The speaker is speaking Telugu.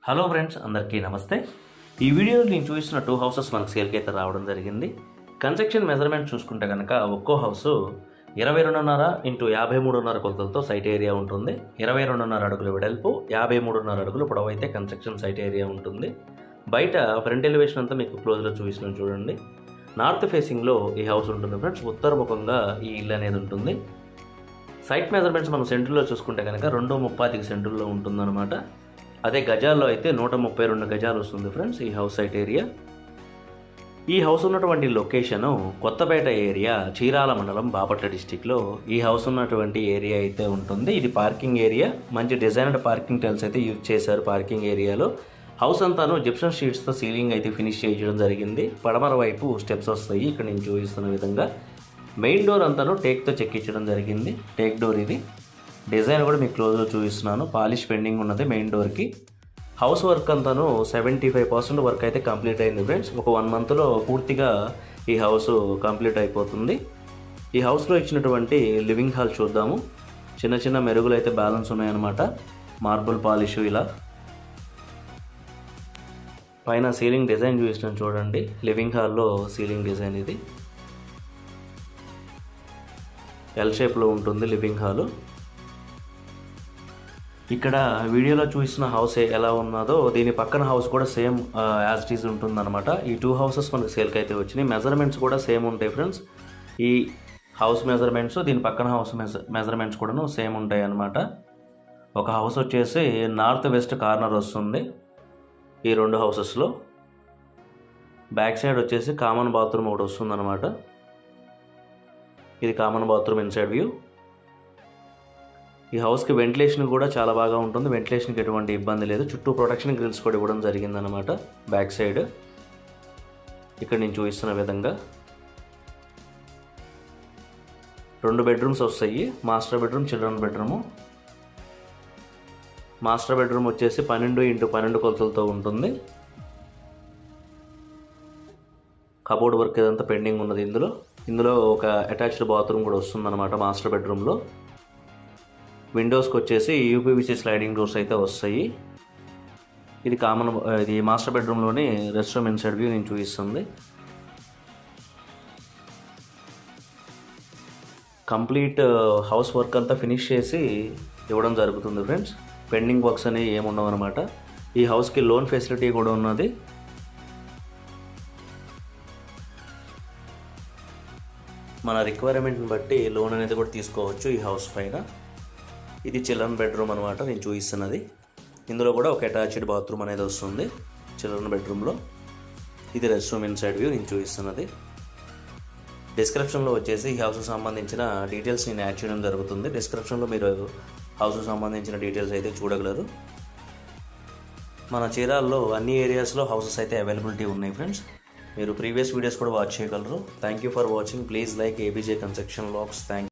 హలో ఫ్రెండ్స్, అందరికీ నమస్తే. ఈ వీడియోలో నేను చూసిన 2 హౌసెస్ మనకు సేల్కి అయితే రావడం జరిగింది. కన్స్ట్రక్షన్ మెజర్మెంట్ చూసుకుంటే కనుక ఒక్కో హౌస్ 22.5 x 53.5 కొలతలతో సైట్ ఏరియా ఉంటుంది. 22.5 అడుగుల వెడల్పు, 53.5 అడుగులు పొడవు అయితే కన్స్ట్రక్షన్ సైట్ ఏరియా ఉంటుంది. బయట ఫ్రంట్ ఎలివేషన్ అంతా మీకు క్లోజ్లో చూపిస్తున్నాను చూడండి. నార్త్ ఫేసింగ్లో ఈ హౌస్ ఉంటుంది ఫ్రెండ్స్. ఉత్తర ముఖంగా ఈ ఇల్లు అనేది ఉంటుంది. సైట్ మెజర్మెంట్స్ మనం సెంటర్లో చూసుకుంటే కనుక 235 సెంటర్లో ఉంటుందన్నమాట. అదే గజాల్లో అయితే 132 గజాలు వస్తుంది ఫ్రెండ్స్ ఈ హౌస్ సైట్ ఏరియా. ఈ హౌస్ ఉన్నటువంటి లొకేషను కొత్తపేట ఏరియా, చీరాల మండలం, బాపట్ల డిస్టిక్లో ఈ హౌస్ ఉన్నటువంటి ఏరియా అయితే ఉంటుంది. ఇది పార్కింగ్ ఏరియా. మంచి డిజైనర్డ్ పార్కింగ్ టైల్స్ అయితే యూజ్ చేశారు పార్కింగ్ ఏరియాలో. హౌస్ అంతాను జిప్సమ్ షీట్స్తో సీలింగ్ అయితే ఫినిష్ చేయడం జరిగింది. పడమర వైపు స్టెప్స్ వస్తాయి ఇక్కడ నేను చూపిస్తున్న విధంగా. మెయిన్ డోర్ అంతాను టేక్తో చెక్కించడం జరిగింది. టేక్ డోర్ ఇది. డిజైన్ కూడా మీకు క్లోజ్లో చూపిస్తున్నాను. పాలిష్ పెండింగ్ ఉన్నది మెయిన్ డోర్కి. హౌస్ వర్క్ అంతాను 75% వర్క్ అయితే కంప్లీట్ అయింది ఫ్రెండ్స్. ఒక 1 మంత్లో పూర్తిగా ఈ హౌస్ కంప్లీట్ అయిపోతుంది. ఈ హౌస్లో ఇచ్చినటువంటి లివింగ్ హాల్ చూద్దాము. చిన్న చిన్న మెరుగులు అయితే బ్యాలెన్స్ ఉన్నాయన్నమాట. మార్బుల్ పాలిష్ ఇలా. పైన సీలింగ్ డిజైన్ చూపిస్తున్నాను చూడండి. లివింగ్ హాల్లో సీలింగ్ డిజైన్ ఇది. ఎల్ షేప్లో ఉంటుంది లివింగ్ హాలు. ఇక్కడ వీడియోలో చూసిన హౌస్ ఎలా ఉన్నదో దీని పక్కన హౌస్ కూడా సేమ్ యాజ్ ఇట్ ఈజ్ ఉంటుందన్నమాట. ఈ 2 హౌసెస్ మనకు సేల్కి అయితే వచ్చినాయి. మెజర్మెంట్స్ కూడా సేమ్ ఉంటాయి ఫ్రెండ్స్. ఈ హౌస్ మెజర్మెంట్స్, దీని పక్కన హౌస్ మెజర్మెంట్స్ కూడాను సేమ్ ఉంటాయి అన్నమాట. ఒక హౌస్ వచ్చేసి నార్త్ వెస్ట్ కార్నర్ వస్తుంది ఈ 2 హౌసెస్లో. బ్యాక్ సైడ్ వచ్చేసి కామన్ బాత్రూమ్ ఒకటి వస్తుంది అనమాట. ఇది కామన్ బాత్రూమ్ ఇన్సైడ్ వ్యూ. ఈ హౌస్కి వెంటిలేషన్ కూడా చాలా బాగా ఉంటుంది. వెంటిలేషన్కి ఎటువంటి ఇబ్బంది లేదు. చుట్టూ ప్రొటెక్షన్ గ్రిల్స్ కూడా ఇవ్వడం జరిగిందనమాట బ్యాక్ సైడ్. ఇక్కడ నేను చూపిస్తున్న విధంగా 2 బెడ్రూమ్స్ వస్తాయి. Master bedroom, children bedroom. Master bedroom వచ్చేసి 12 x 12 కొలతలతో ఉంటుంది. కబోర్డ్ వర్క్ ఇదంతా పెండింగ్ ఉన్నది ఇందులో ఒక అటాచ్డ్ బాత్రూమ్ కూడా వస్తుందన్నమాట మాస్టర్ బెడ్రూమ్లో. విండోస్కి వచ్చేసి యూపీవీసీ స్లైడింగ్ డోర్స్ అయితే వస్తాయి. ఇది మాస్టర్ బెడ్రూమ్లోని రెస్ట్ రూమ్ ఇన్సైడ్ వ్యూ నేను చూపిస్తుంది. కంప్లీట్ హౌస్ వర్క్ అంతా ఫినిష్ చేసి ఇవ్వడం జరుగుతుంది ఫ్రెండ్స్. పెండింగ్ వర్క్స్ అనేవి ఏముండవు అనమాట. ఈ హౌస్కి లోన్ ఫెసిలిటీ కూడా ఉన్నది. మన రిక్వైర్మెంట్ని బట్టి లోన్ అనేది కూడా తీసుకోవచ్చు ఈ హౌస్ పైన. ఇది చిల్డ్రన్ బెడ్రూమ్ అనమాట నేను చూపిస్తున్నది. ఇందులో కూడా ఒక అటాచ్డ్ బాత్రూమ్ అనేది వస్తుంది చిల్డ్రన్ బెడ్రూమ్లో. ఇది రెస్ట్ రూమ్ ఇన్సైడ్ వ్యూ నేను చూపిస్తున్నది. డిస్క్రిప్షన్లో వచ్చేసి ఈ హౌస్కి సంబంధించిన డీటెయిల్స్ నేను యాడ్ చేయడం జరుగుతుంది. డిస్క్రిప్షన్లో మీరు హౌస్కి సంబంధించిన డీటెయిల్స్ అయితే చూడగలరు. మన చీరాల్లో అన్ని ఏరియాస్లో హౌసెస్ అయితే అవైలబిలిటీ ఉన్నాయి ఫ్రెండ్స్. మీరు ప్రీవియస్ వీడియోస్ కూడా వాచ్ చేయగలరు. Thank you for watching. Please like ABJ construction vlogs. Thank